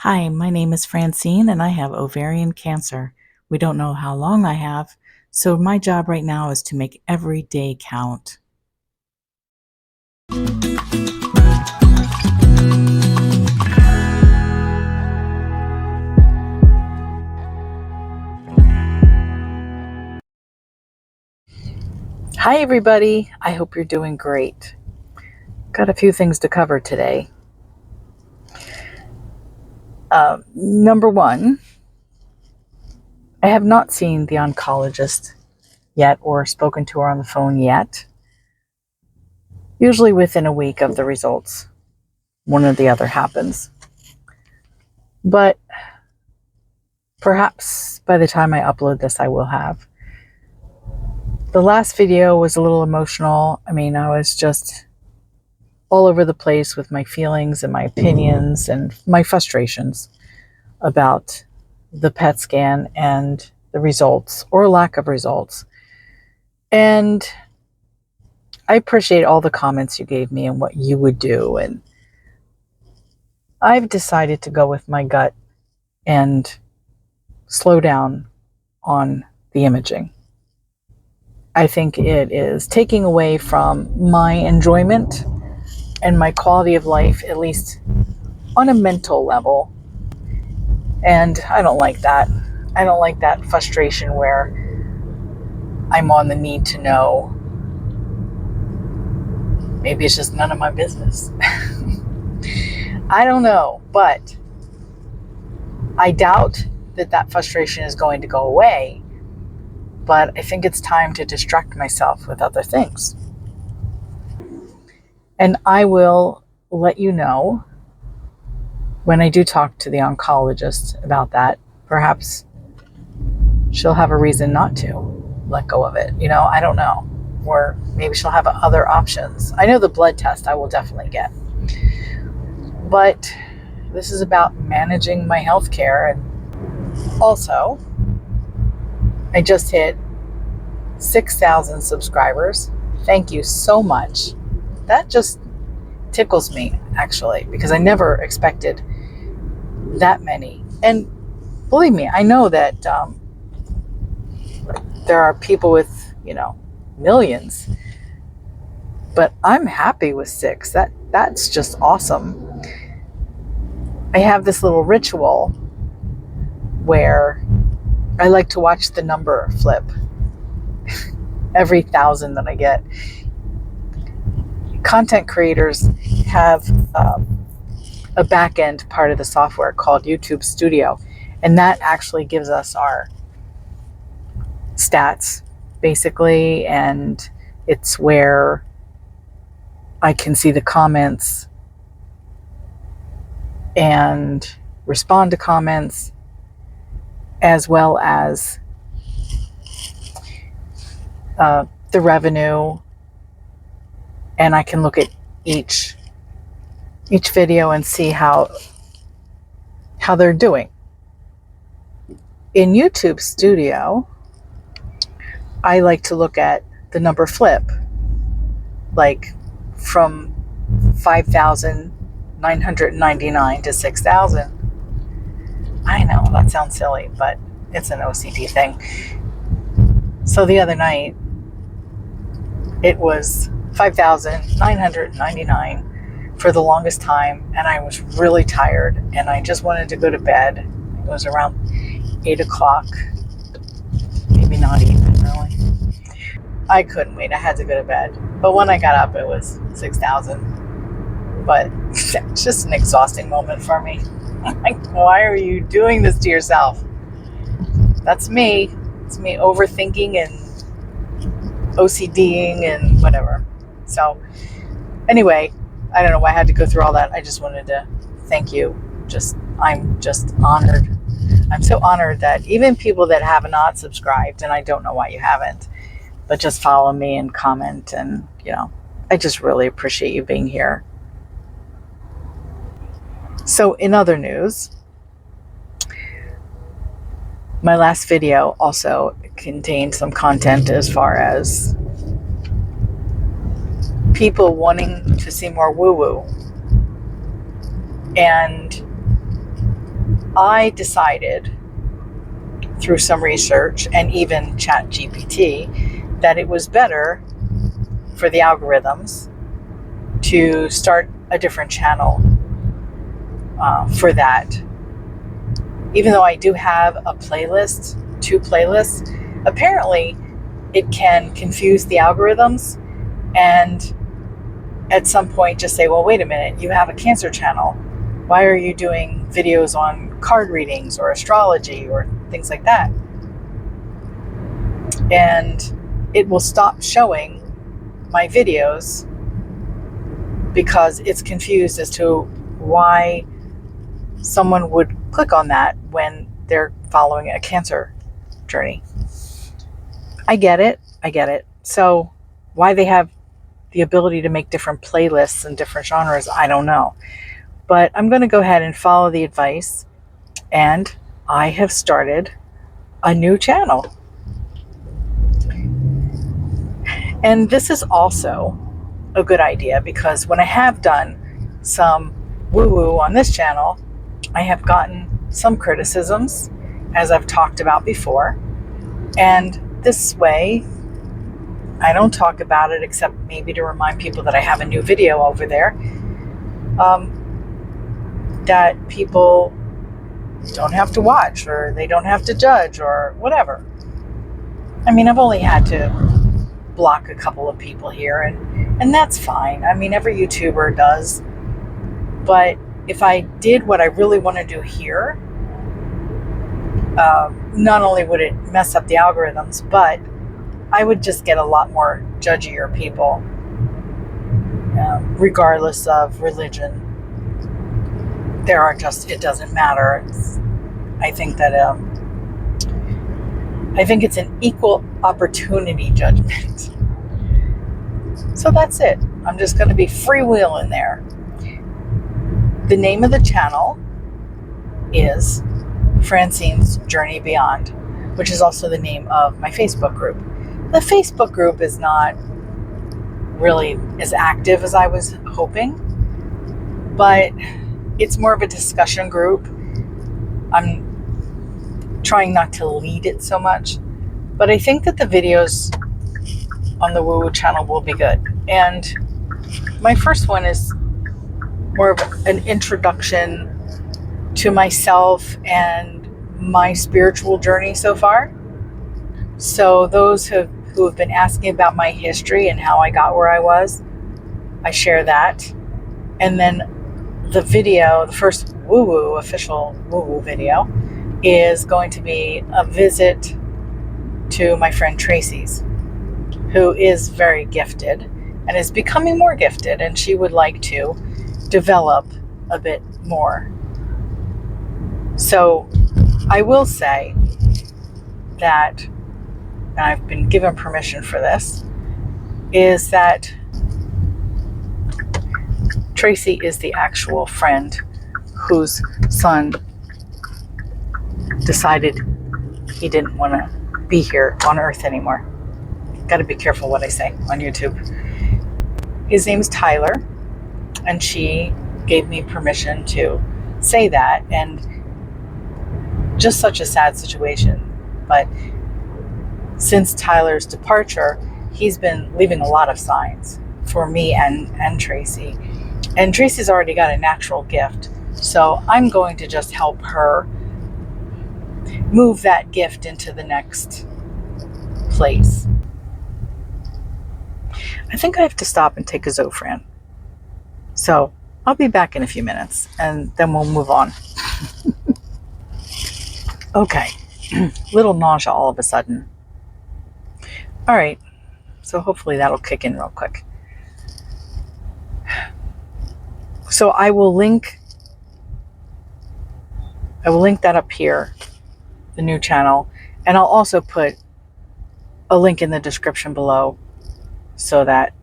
Hi, my name is Francine and I have ovarian cancer. We don't know how long I have, so my job right now is to make every day count. Hi, everybody. I hope you're doing great. Got a few things to cover today. Number one, I have not seen the oncologist yet or spoken to her on the phone yet. Usually within a week of the results, one or the other happens. But perhaps by the time I upload this, I will have. The last video was a little emotional. I was just all over the place with my feelings and my opinions and my frustrations about the PET scan and the results or lack of results. And I appreciate all the comments you gave me and what you would do. And I've decided to go with my gut and slow down on the imaging. I think it is taking away from my enjoyment and my quality of life, at least on a mental level. And I don't like that. I don't like that frustration where I'm on the need to know. Maybe it's just none of my business. I don't know, but I doubt that frustration is going to go away. But I think it's time to distract myself with other things. And I will let you know when I do talk to the oncologist about that. Perhaps she'll have a reason not to let go of it. I don't know. Or maybe she'll have other options. I know the blood test I will definitely get. But this is about managing my health care. And also, I just hit 6,000 subscribers. Thank you so much. That just tickles me, actually, because I never expected that many. And believe me, I know that there are people with, millions, but I'm happy with 6. That's just awesome. I have this little ritual where I like to watch the number flip every 1,000 that I get. Content creators have a back end part of the software called YouTube Studio, and that actually gives us our stats basically, and it's where I can see the comments and respond to comments, as well as the revenue, and I can look at each video and see how they're doing. In YouTube Studio, I like to look at the number flip, like from 5,999 to 6,000. I know that sounds silly, but it's an OCD thing. So the other night, it was 5,999 for the longest time, and I was really tired, and I just wanted to go to bed. It was around 8 o'clock, maybe not even, really. I couldn't wait. I had to go to bed. But when I got up, it was 6,000. But it's just an exhausting moment for me. Like, why are you doing this to yourself? That's me. It's me overthinking and OCDing and whatever. So anyway, I don't know why I had to go through all that. I just wanted to thank you. I'm just honored. I'm so honored that even people that have not subscribed, and I don't know why you haven't, but just follow me and comment, and I just really appreciate you being here. So in other news, my last video also contained some content as far as people wanting to see more woo-woo. And I decided through some research and even ChatGPT that it was better for the algorithms to start a different channel for that. Even though I do have a playlist, 2 playlists, apparently it can confuse the algorithms and at some point just say, well, wait a minute, you have a cancer channel. Why are you doing videos on card readings or astrology or things like that? And it will stop showing my videos because it's confused as to why someone would click on that when they're following a cancer journey. I get it. So why they have the ability to make different playlists and different genres, I don't know. But I'm going to go ahead and follow the advice, and I have started a new channel. And this is also a good idea because when I have done some woo-woo on this channel, I have gotten some criticisms, as I've talked about before. And this way, I don't talk about it except maybe to remind people that I have a new video over there, that people don't have to watch or they don't have to judge or whatever. I mean, I've only had to block a couple of people here, and that's fine. I mean, every YouTuber does. But if I did what I really want to do here, not only would it mess up the algorithms, but I would just get a lot more judgier people, regardless of religion. It doesn't matter. I think it's an equal opportunity judgment. So that's it. I'm just going to be freewheeling there. The name of the channel is Francine's Journey Beyond, which is also the name of my Facebook group. The Facebook group is not really as active as I was hoping, but it's more of a discussion group. I'm trying not to lead it so much, but I think that the videos on the Woo Woo channel will be good. And my first one is more of an introduction to myself and my spiritual journey so far. So those who have been asking about my history and how I got where I was, I share that. And then the first Woo Woo, official Woo Woo video, is going to be a visit to my friend Tracy's, who is very gifted and is becoming more gifted, and she would like to develop a bit more. So I will say that, and I've been given permission for this, is that Tracy is the actual friend whose son decided he didn't want to be here on Earth anymore. Got to be careful what I say on YouTube. His name's Tyler, and she gave me permission to say that, and just such a sad situation. But since Tyler's departure, he's been leaving a lot of signs for me and Tracy. And Tracy's already got a natural gift, so I'm going to just help her move that gift into the next place. I think I have to stop and take a Zofran. So I'll be back in a few minutes, and then we'll move on. Okay, little nausea all of a sudden. All right, so hopefully that'll kick in real quick. So I will link that up here, the new channel, and I'll also put a link in the description below so that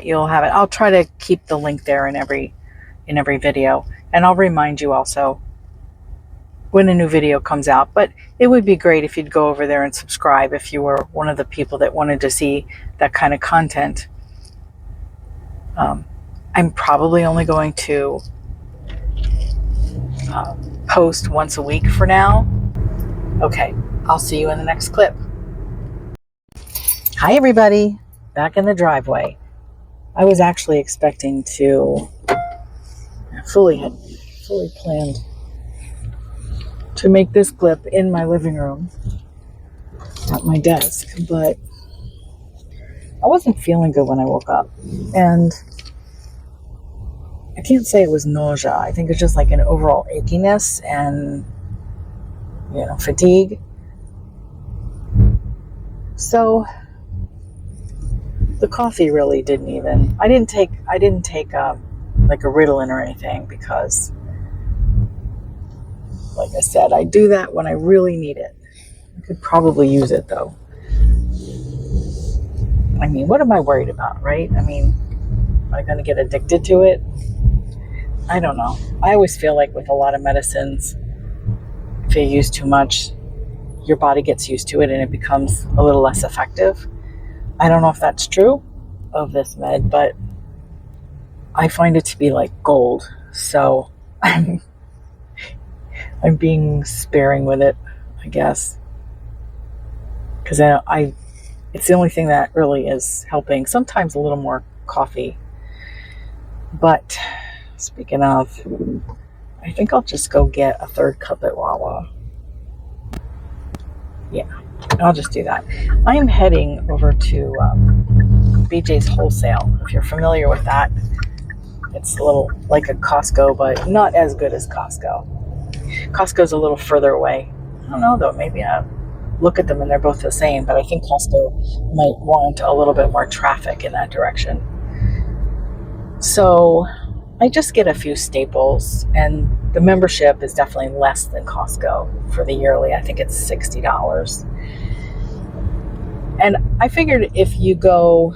you'll have it. I'll try to keep the link there in every video, and I'll remind you also when a new video comes out. But it would be great if you'd go over there and subscribe if you were one of the people that wanted to see that kind of content. I'm probably only going to post once a week for now. Okay, I'll see you in the next clip. Hi everybody, back in the driveway. I was actually expecting to fully planned to make this clip in my living room at my desk, but I wasn't feeling good when I woke up, and I can't say it was nausea. I think it's just like an overall achiness and fatigue. So the coffee really didn't even. I didn't take like a Ritalin or anything, because, like I said, I do that when I really need it. I could probably use it though. I mean, what am I worried about, right? I mean, am I going to get addicted to it? I don't know. I always feel like with a lot of medicines, if you use too much, your body gets used to it and it becomes a little less effective. I don't know if that's true of this med, but I find it to be like gold. So I'm being sparing with it, I guess, because it's the only thing that really is helping. Sometimes a little more coffee. But speaking of, I think I'll just go get a third cup at Wawa. Yeah, I'll just do that. I am heading over to BJ's Wholesale. If you're familiar with that, it's a little like a Costco, but not as good as Costco. Costco's a little further away. I don't know though, maybe I look at them and they're both the same, but I think Costco might want a little bit more traffic in that direction. So I just get a few staples, and the membership is definitely less than Costco for the yearly. I think it's $60. And I figured if you go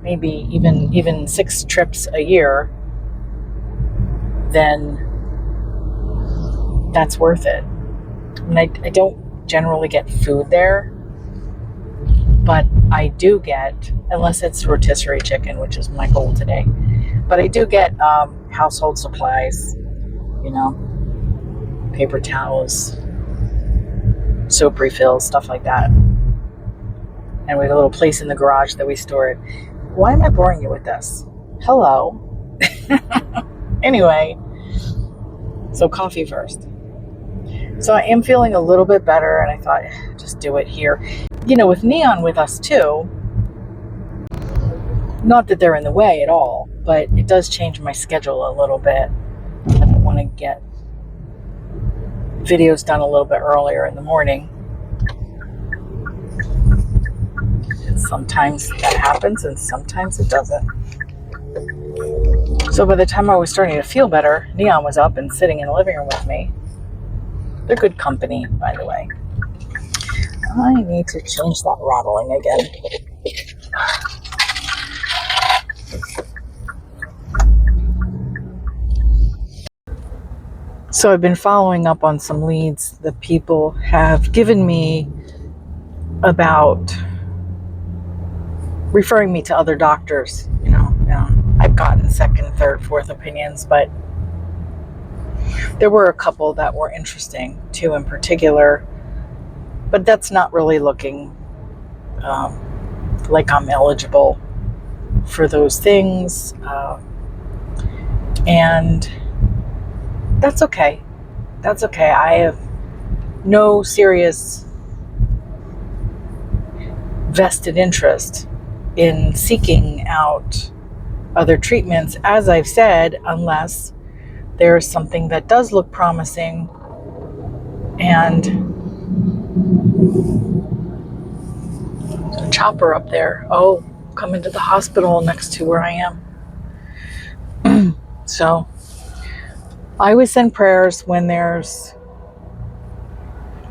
maybe even 6 trips a year, then that's worth it. And I don't generally get food there, but I do get, unless it's rotisserie chicken, which is my goal today, but I do get household supplies, paper towels, soap refills, stuff like that. And we have a little place in the garage that we store it. Why am I boring you with this? Hello. Anyway, so coffee first. So I am feeling a little bit better, and I thought, just do it here. With Neon with us too, not that they're in the way at all, but it does change my schedule a little bit. I want to get videos done a little bit earlier in the morning. Sometimes that happens and sometimes it doesn't. So by the time I was starting to feel better, Neon was up and sitting in the living room with me. They're good company, by the way. I need to change that rattling again. So I've been following up on some leads that people have given me about referring me to other doctors. I've gotten second, third, fourth opinions, but there were a couple that were interesting, two in particular, but that's not really looking like I'm eligible for those things, and that's okay. That's okay. I have no serious vested interest in seeking out other treatments, as I've said, unless there's something that does look promising and a chopper up there. Oh, coming to the hospital next to where I am. So I always send prayers when there's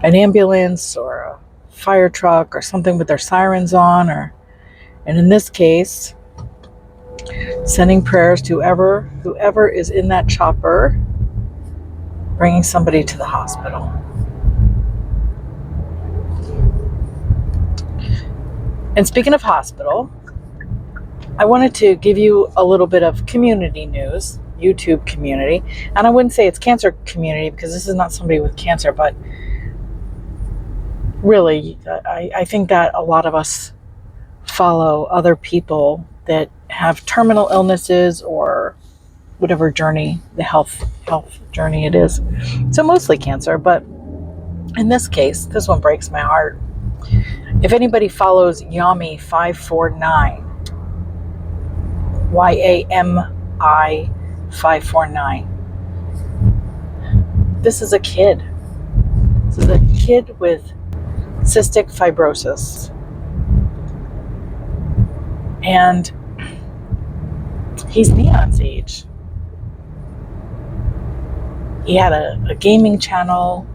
an ambulance or a fire truck or something with their sirens on, and in this case, sending prayers to whoever is in that chopper bringing somebody to the hospital. And speaking of hospital, I wanted to give you a little bit of community news. YouTube community. And I wouldn't say it's cancer community because this is not somebody with cancer, but really, I think that a lot of us follow other people that have terminal illnesses or whatever journey, the health journey it is. So mostly cancer, but in this case, this one breaks my heart. If anybody follows Yami 549, YAMI 549, this is a kid. This is a kid with cystic fibrosis. And he's Neon's age. He had a gaming channel,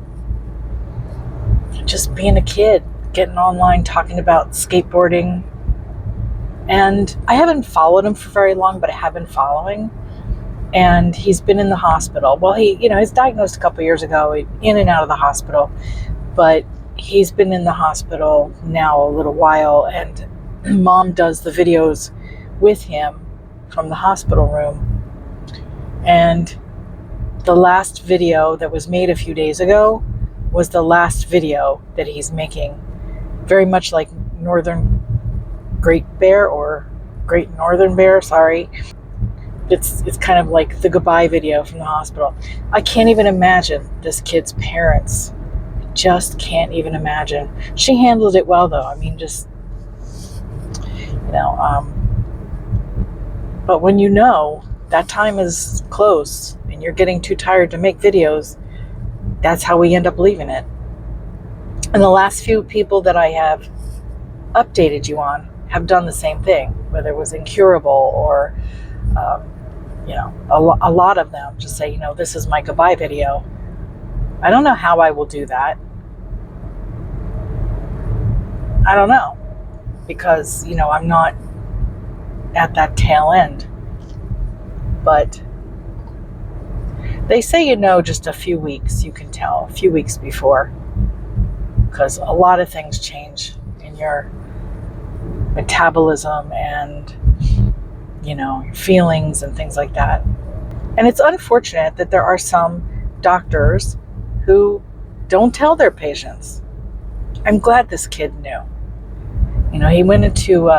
just being a kid, getting online, talking about skateboarding. And I haven't followed him for very long, but I have been following. And he's been in the hospital. Well, he's diagnosed a couple years ago, in and out of the hospital. But he's been in the hospital now a little while, and Mom does the videos with him from the hospital room. And the last video that was made a few days ago was the last video that he's making. Very much like Northern Great Bear, or Great Northern Bear, sorry. It's kind of like the goodbye video from the hospital. I can't even imagine this kid's parents. Just can't even imagine. She handled it well, though. I mean, just, but when you know that time is close and you're getting too tired to make videos, that's how we end up leaving it. And the last few people that I have updated you on have done the same thing, whether it was incurable or, a lot of them just say, this is my goodbye video. I don't know how I will do that. I don't know, because, I'm not at that tail end. But they say, just a few weeks, you can tell, a few weeks before, because a lot of things change in your metabolism and, your feelings and things like that. And it's unfortunate that there are some doctors who don't tell their patients. I'm glad this kid knew. He went into,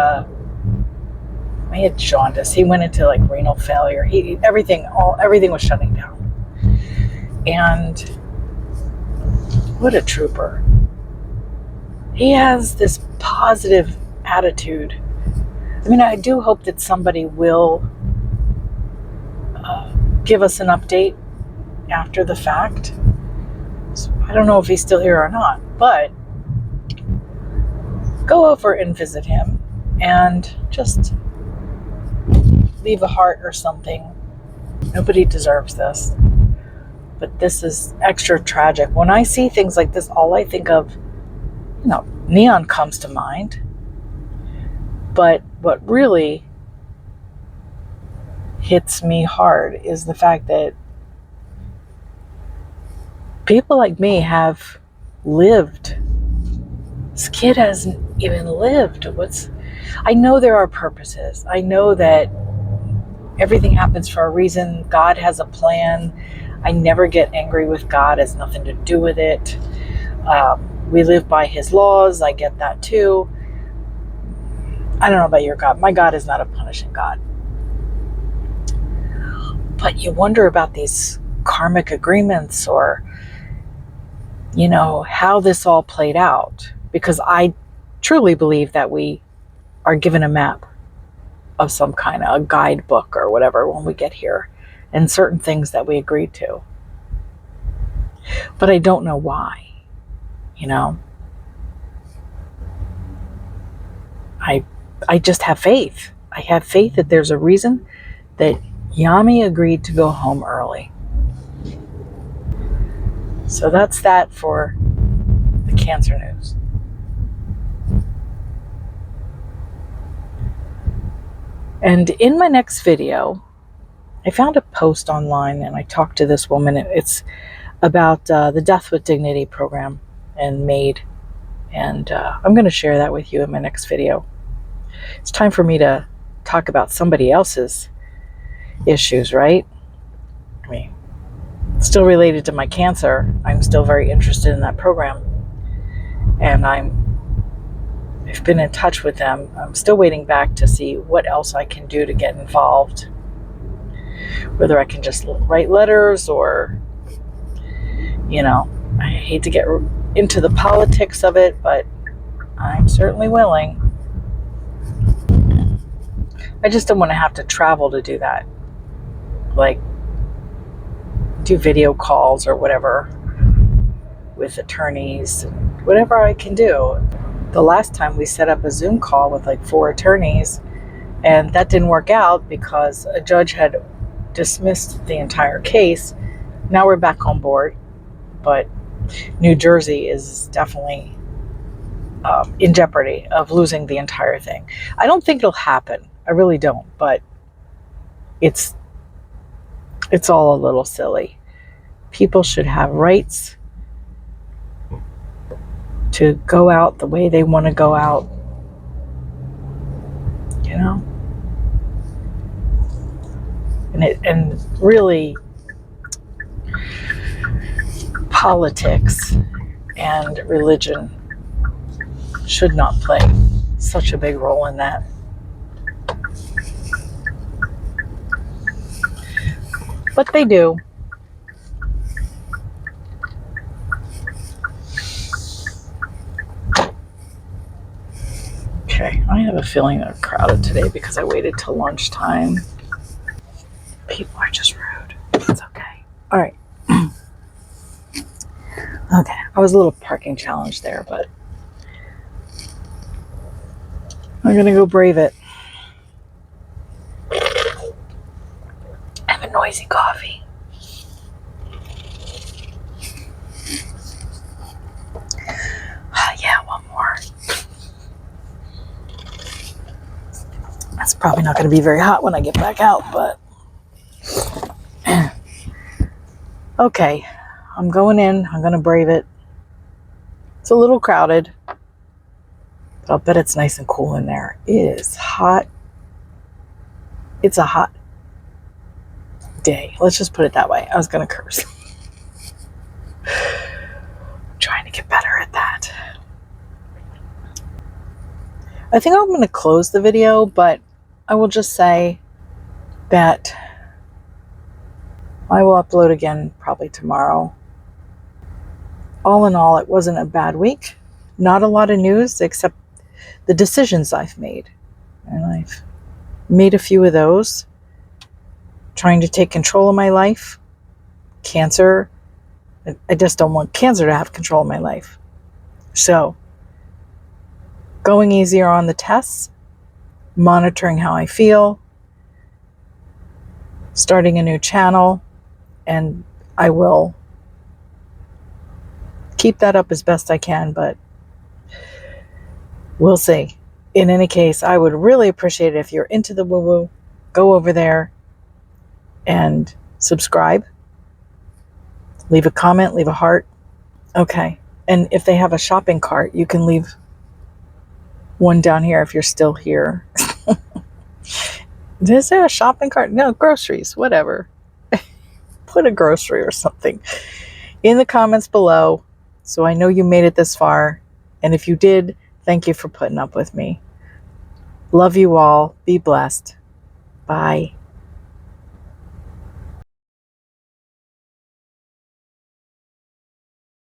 he had jaundice. He went into like renal failure. Everything was shutting down. And what a trooper. He has this positive attitude. I mean, I do hope that somebody will give us an update after the fact. So I don't know if he's still here or not, but go over and visit him and just leave a heart or something. Nobody deserves this. But this is extra tragic. When I see things like this, all I think of, Neon comes to mind. But what really hits me hard is the fact that people like me have lived. This kid hasn't even lived. I know there are purposes. I know that everything happens for a reason. God has a plan. I never get angry with God. It has nothing to do with it. We live by his laws. I get that too. I don't know about your God. My God is not a punishing God. But you wonder about these karmic agreements, or, how this all played out. Because I truly believe that we are given a map of some kind, a guidebook or whatever, when we get here, and certain things that we agreed to. But I don't know why, I just have faith. I have faith that there's a reason that Yami agreed to go home early. So that's that for the cancer news. And in my next video, I found a post online and I talked to this woman. It's about the Death with Dignity program and MAID. And I'm going to share that with you in my next video. It's time for me to talk about somebody else's issues, right? still related to my cancer, I'm still very interested in that program. And I've been in touch with them. I'm still waiting back to see what else I can do to get involved. Whether I can just write letters or, I hate to get into the politics of it, but I'm certainly willing. I just don't want to have to travel to do that. Like, do video calls or whatever with attorneys, whatever I can do. The last time we set up a Zoom call with like 4 attorneys, and that didn't work out because a judge had dismissed the entire case. Now we're back on board, but New Jersey is definitely in jeopardy of losing the entire thing. I don't think it'll happen. I really don't, but it's all a little silly. People should have rights to go out the way they want to go out, and really politics and religion should not play such a big role in that. But they do. Okay, I have a feeling they're crowded today because I waited till lunchtime. People are just rude. It's okay. All right. Okay, I was a little parking challenged there, but I'm gonna go brave it. I have a noisy coffee. Yeah, one more. That's probably not going to be very hot when I get back out, but okay, I'm going in. I'm going to brave it. It's a little crowded, but I'll bet it's nice and cool in there. It is hot. It's a hot day. Let's just put it that way. I was going to curse. I'm trying to get better at that. I think I'm going to close the video, but I will just say that I will upload again probably tomorrow. All in all, it wasn't a bad week. Not a lot of news except the decisions I've made. And I've made a few of those. Trying to take control of my life. Cancer. I just don't want cancer to have control of my life. So, going easier on the tests. Monitoring how I feel. Starting a new channel. And I will keep that up as best I can, but we'll see. In any case, I would really appreciate it if you're into the woo-woo. Go over there and subscribe. Leave a comment, leave a heart. Okay. And if they have a shopping cart, you can leave one down here if you're still here. Is there a shopping cart? No, groceries, whatever. Put a grocery or something in the comments below so I know you made it this far. And if you did, thank you for putting up with me. Love you all. Be blessed. Bye.